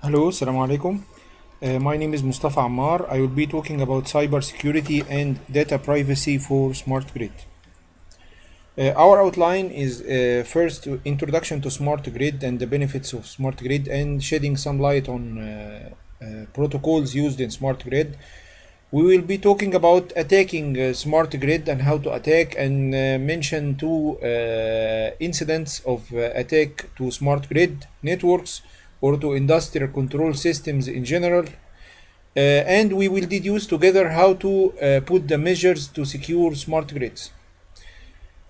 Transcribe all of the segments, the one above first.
Hello, Assalamu alaikum. My name is Mustafa Ammar. I will be talking about cybersecurity and data privacy for smart grid. Our outline is first introduction to smart grid and the benefits of smart grid and shedding some light on protocols used in smart grid. We will be talking about attacking smart grid and how to attack and mention two incidents of attack to smart grid networks or to industrial control systems in general. And we will deduce together how to put the measures to secure smart grids.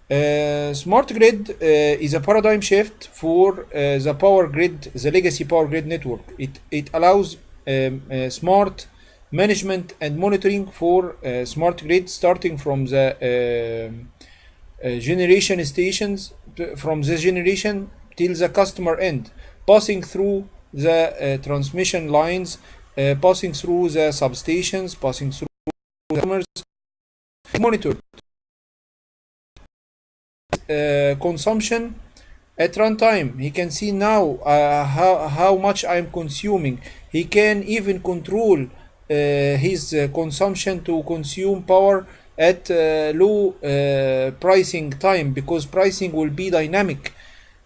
Smart grid is a paradigm shift for the power grid, the legacy power grid network. It allows smart management and monitoring for smart grid starting from the generation stations, from the generation till the customer end, passing through the transmission lines, passing through the substations, passing through the customers, monitored consumption at runtime. He can see now how much I'm consuming. He can even control his consumption to consume power at low pricing time, because pricing will be dynamic.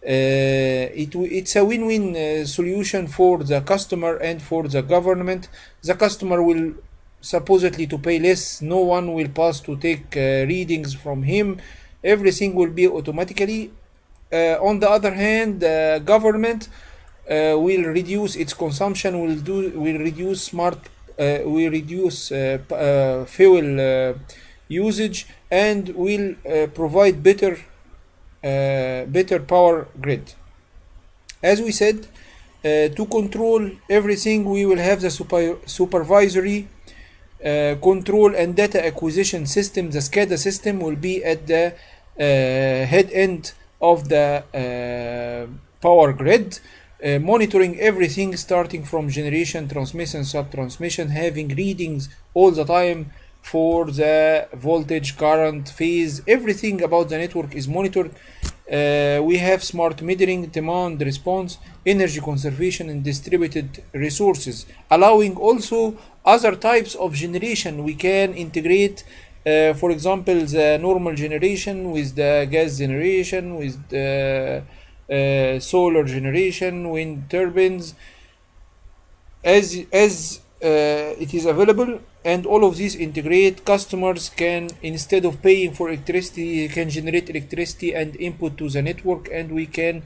It's a win-win solution for the customer and for the government. The customer will supposedly to pay less. No one will pass to take readings from him. Everything will be automatically. On the other hand, the government will reduce its consumption, will reduce fuel usage, and will provide better power grid. As we said, to control everything, we will have the supervisory control and data acquisition system. The SCADA system will be at the head end of the power grid, monitoring everything starting from generation, transmission, sub-transmission, having readings all the time for the voltage, current, phase. Everything about the network is monitored. We have smart metering, demand response, energy conservation, and distributed resources, allowing also other types of generation. We can integrate, for example, the normal generation with the gas generation, with the solar generation, wind turbines, as it is available. And all of these integrate. Customers can, instead of paying for electricity, can generate electricity and input to the network, and he can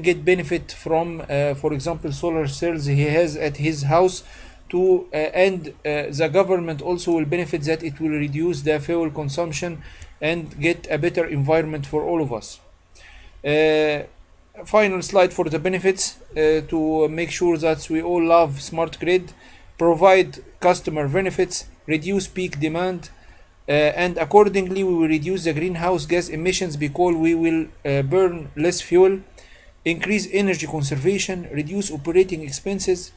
get benefit from, for example, solar cells he has at his house. And the government also will benefit, that it will reduce the fuel consumption and get a better environment for all of us. Final slide for the benefits, to make sure that we all love smart grid. Provide customer benefits, reduce peak demand, and accordingly we will reduce the greenhouse gas emissions because we will burn less fuel. Increase energy conservation, reduce operating expenses,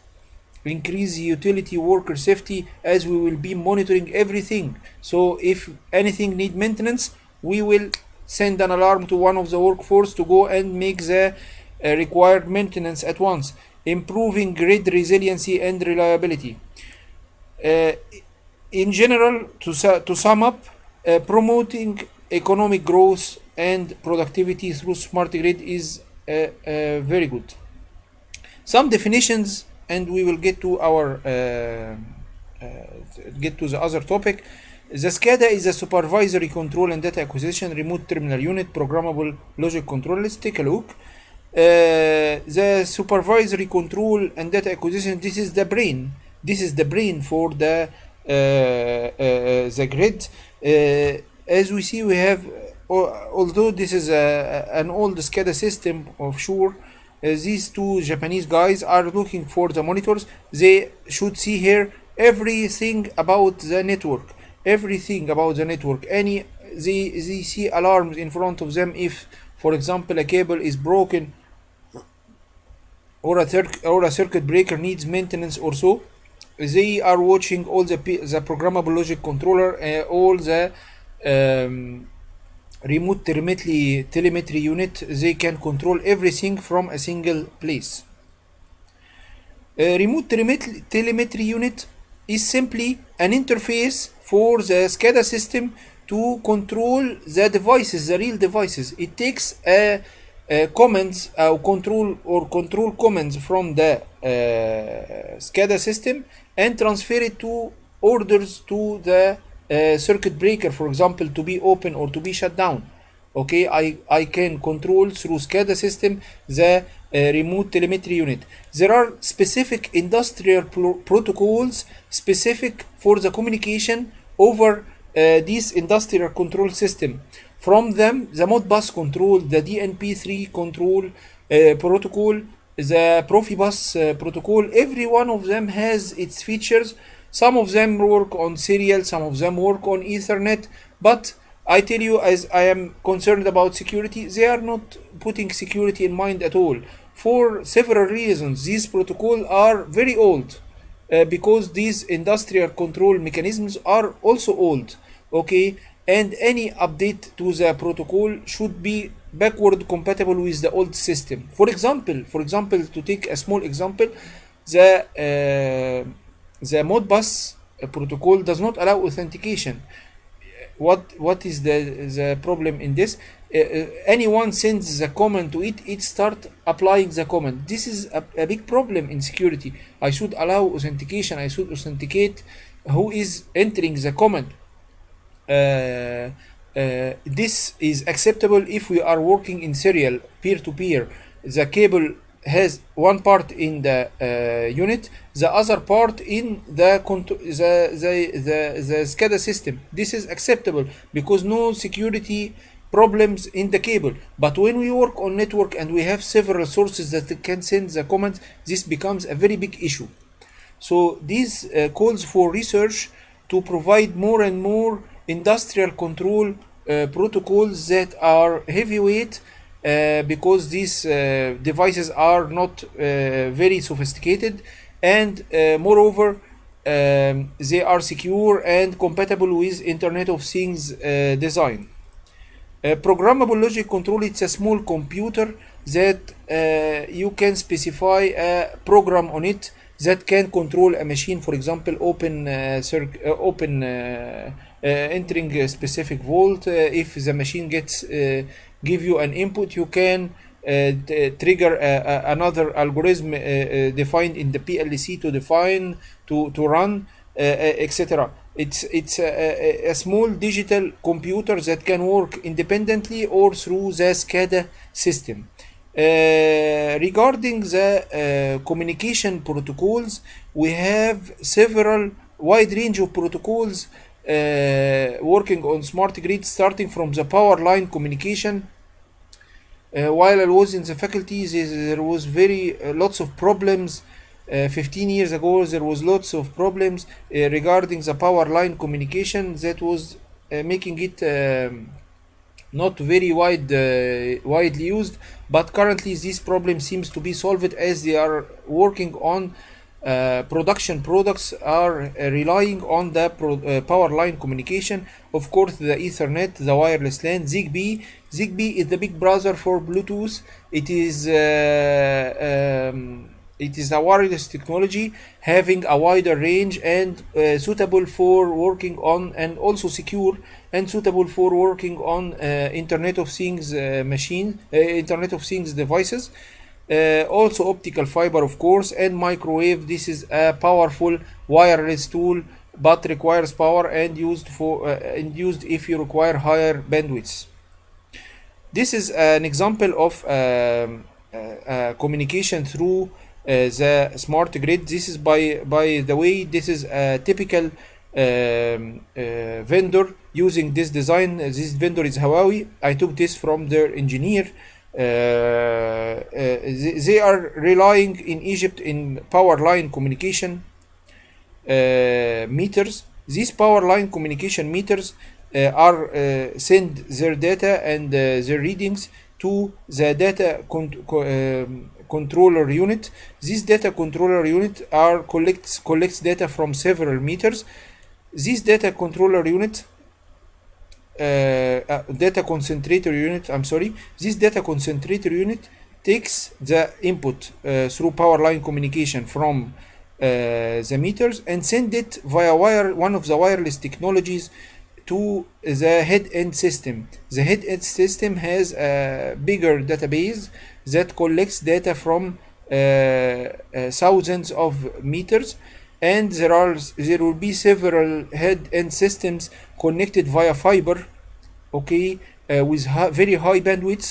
increase utility worker safety, as we will be monitoring everything. So if anything need maintenance, we will send an alarm to one of the workforce to go and make the required maintenance at once. Improving grid resiliency and reliability. In general, to sum up, promoting economic growth and productivity through smart grid is very good. Some definitions, and we will get to the other topic. The SCADA is a supervisory control and data acquisition remote terminal unit, programmable logic control. Let's take a look. The supervisory control and data acquisition, this is the brain. This is the brain for the grid. As we see, we have, although this is an old SCADA system of sure, these two Japanese guys are looking for the monitors. They should see here everything about the network. Everything about the network. They see alarms in front of them if, for example, a cable is broken or a circuit breaker needs maintenance or so. They are watching all the programmable logic controller, all the remote telemetry unit. They can control everything from a single place. Remote telemetry unit is simply an interface for the SCADA system to control the devices, the real devices. It takes commands control commands from the SCADA system and transfer it to orders to the circuit breaker, for example, to be open or to be shut down. Okay, I can control through SCADA system the remote telemetry unit. There are specific industrial protocols specific for the communication over this industrial control system. From them, the Modbus control, the DNP3 control protocol, the Profibus protocol, every one of them has its features. Some of them work on serial, some of them work on Ethernet, but I tell you, as I am concerned about security, they are not putting security in mind at all. For several reasons, these protocols are very old because these industrial control mechanisms are also old. Okay, and any update to the protocol should be backward compatible with the old system. For example, to take a small example, the Modbus protocol does not allow authentication. What is the problem in this? Anyone sends the command to it start applying the command. This is a big problem in security. I should allow authentication. I should authenticate who is entering the command. This is acceptable if we are working in serial peer-to-peer. The cable has one part in the unit, the other part in the SCADA system. This is acceptable because no security problems in the cable. But when we work on network and we have several sources that can send the commands, this becomes a very big issue. So this calls for research to provide more and more industrial control protocols that are heavyweight, because these devices are not very sophisticated, and moreover they are secure and compatible with Internet of Things design. Programmable logic control, it's a small computer that you can specify a program on it that can control a machine. For example, entering a specific volt. If the machine gets give you an input, you can trigger another algorithm defined in the PLC to run, etc. It's a small digital computer that can work independently or through the SCADA system. Regarding the communication protocols, we have several wide range of protocols working on smart grid, starting from the power line communication. While I was in the faculty, there was lots of problems. 15 years ago, there was lots of problems regarding the power line communication that was making it not very widely used. But currently, this problem seems to be solved as they are working on production products are relying on the power line communication. Of course, the Ethernet, the wireless LAN, Zigbee. Zigbee is the big brother for Bluetooth. It is a wireless technology having a wider range and suitable for working on, and also secure and suitable for working on Internet of Things Internet of Things devices. Also optical fiber, of course, and microwave. This is a powerful wireless tool but requires power and used if you require higher bandwidths. This is an example of communication through the smart grid. This is by the way, this is a typical vendor using this design. This vendor is Huawei. I took this from their engineer. They are relying in Egypt in power line communication meters. These power line communication meters send their data and their readings to the data controller unit. This data controller unit collects data from several meters. This data controller unit data concentrator unit, this data concentrator unit takes the input through power line communication from the meters and send it via wire, one of the wireless technologies, to the head-end system. The head-end system has a bigger database that collects data from thousands of meters, and there will be several head-end systems connected via fiber, okay, with very high bandwidth,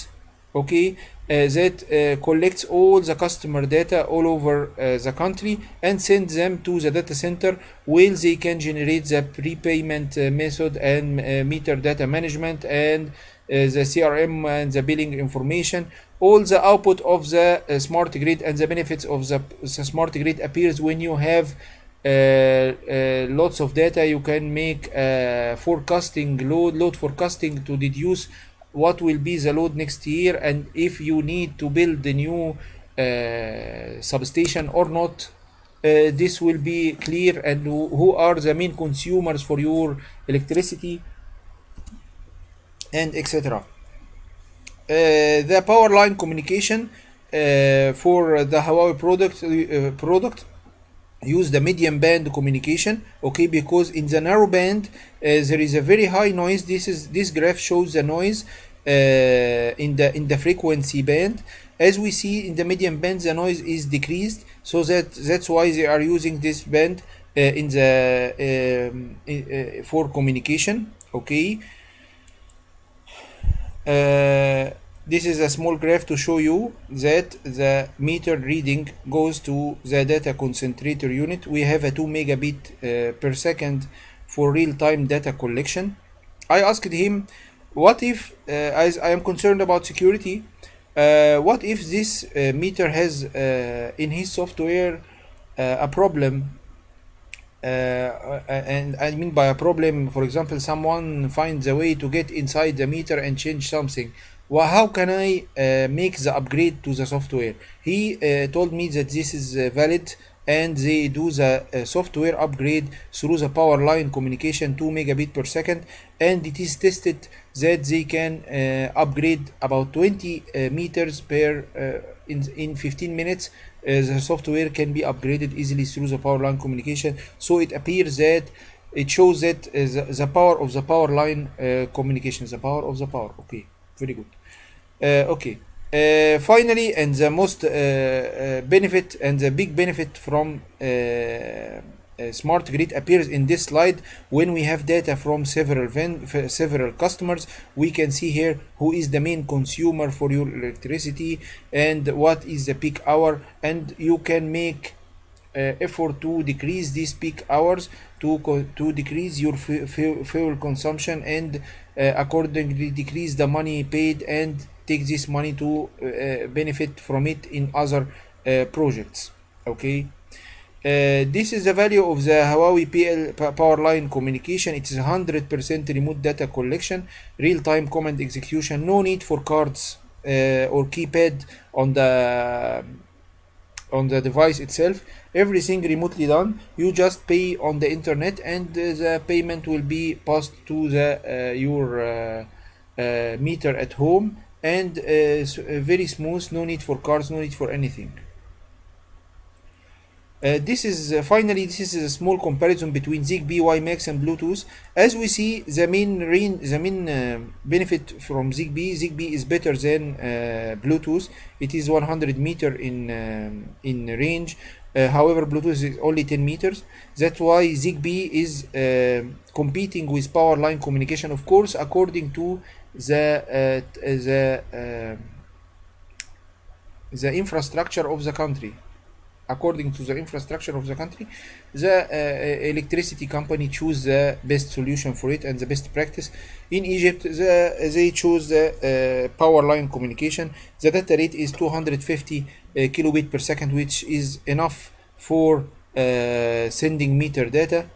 okay, that collects all the customer data all over the country and sends them to the data center, where they can generate the prepayment method and meter data management and the CRM and the billing information. All the output of the smart grid and the benefits of the smart grid appears when you have lots of data. You can make forecasting, load forecasting, to deduce what will be the load next year, and if you need to build a new substation or not. This will be clear, and who are the main consumers for your electricity, and etc. The power line communication for the Huawei product use the medium band communication, okay, because in the narrow band there is a very high noise. This graph shows the noise in the frequency band. As we see in the medium band, the noise is decreased, so that's why they are using this band in the for communication, okay. This is a small graph to show you that the meter reading goes to the data concentrator unit. We have a 2 megabit per second for real-time data collection. I asked him, what if, as I am concerned about security, what if this meter has in his software a problem? And I mean by a problem, for example, someone finds a way to get inside the meter and change something. Well, how can I make the upgrade to the software? He told me that this is valid, and they do the software upgrade through the power line communication 2 megabit per second, and it is tested that they can upgrade about 20 meters per in 15 minutes. The software can be upgraded easily through the power line communication. So it appears that it shows that the power of the power line communication, the power of the power. Okay, very good. Okay. Finally, and the most benefit and the big benefit from smart grid appears in this slide. When we have data from several customers, we can see here who is the main consumer for your electricity and what is the peak hour, and you can make effort to decrease these peak hours to decrease your fuel consumption, and accordingly decrease the money paid and take this money to benefit from it in other projects, okay. This is the value of the Huawei power line communication. It is 100% remote data collection, real-time command execution, no need for cards or keypad on the device itself. Everything remotely done. You just pay on the internet, and the payment will be passed to the your meter at home, and very smooth, no need for cards, no need for anything. This is a small comparison between ZigBee, WiMAX, and Bluetooth. As we see, the main benefit from ZigBee is better than Bluetooth. It is 100 meter in range. However, Bluetooth is only 10 meters. That's why ZigBee is competing with power line communication, of course, according to the infrastructure of the country. According to the infrastructure of the country, the electricity company choose the best solution for it and the best practice. In Egypt, they choose the power line communication. The data rate is 250 kilobit per second, which is enough for sending meter data.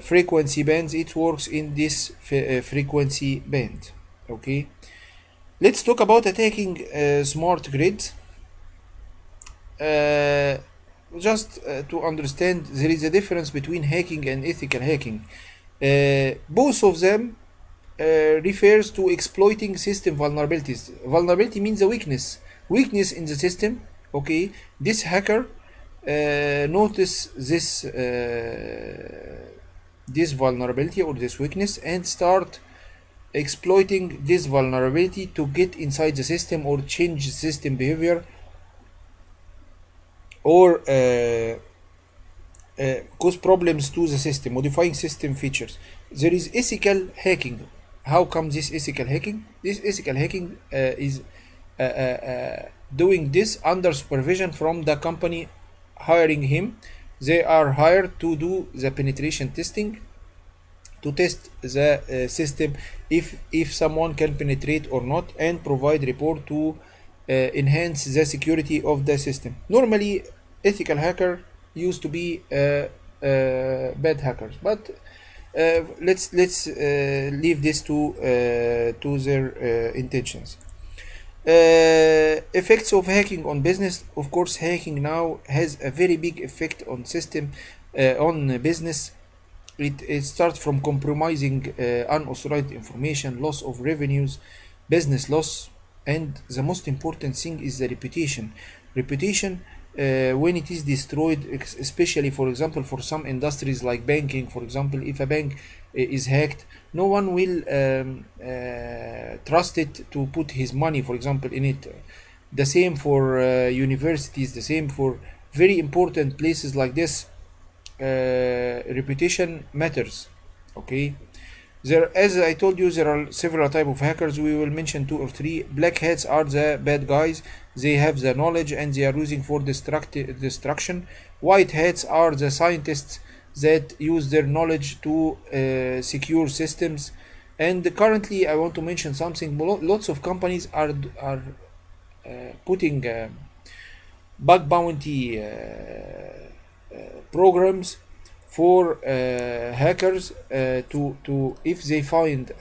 Frequency bands, it works in this frequency band, okay. Let's talk about attacking smart grid. Just to understand, there is a difference between hacking and ethical hacking. Both of them refers to exploiting system vulnerabilities. Vulnerability means a weakness in the system. Okay, this hacker notice this vulnerability or this weakness and start exploiting this vulnerability to get inside the system or change system behavior or cause problems to the system, modifying system features. There is ethical hacking. How come this ethical hacking? This ethical hacking is doing this under supervision from the company hiring him. They are hired to do the penetration testing to test the system if someone can penetrate or not and provide report to enhance the security of the system. Normally ethical hacker used to be bad hackers, but let's leave this to their intentions. Effects of hacking on business. Of course, hacking now has a very big effect on system, on business. It starts from compromising unauthorized information, loss of revenues, business loss, and the most important thing is the reputation. Reputation, when it is destroyed, especially for example for some industries like banking, for example, if a bank is hacked, no one will trust it to put his money, for example, in it. The same for universities, the same for very important places like this. Reputation matters. Okay, there, as I told you, there are several type of hackers. We will mention 2 or 3. Black hats are the bad guys. They have the knowledge and they are using for destruction. White hats are the scientists that use their knowledge to secure systems. And currently I want to mention something. Lots of companies are putting bug bounty programs for hackers to if they find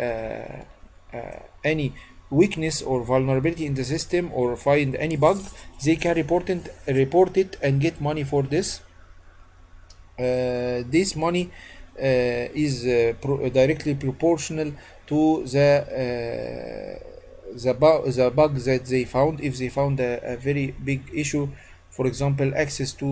any weakness or vulnerability in the system or find any bug, they can report it and get money for this. This money is directly proportional to the bug that they found. If they found a very big issue, for example,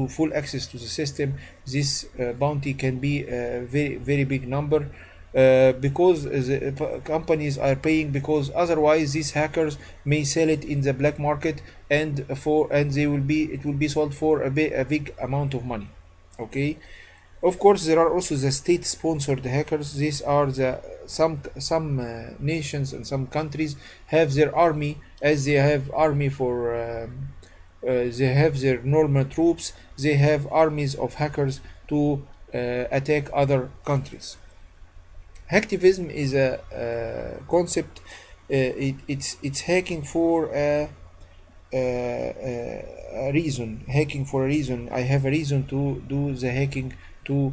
full access to the system, this bounty can be a very big number, because the companies are paying, because otherwise these hackers may sell it in the black market and it will be sold for a big amount of money. Okay. Of course, there are also the state-sponsored hackers. These are some nations and some countries have their army, as they have army for they have their normal troops. They have armies of hackers to attack other countries. Hacktivism is a concept. It's hacking for a reason. Hacking for a reason. I have a reason to do the hacking to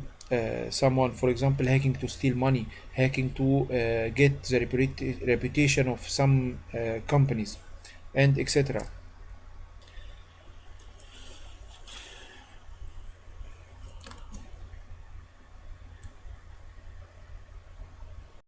someone. For example, hacking to steal money, hacking to get the reputation of some companies, and etc.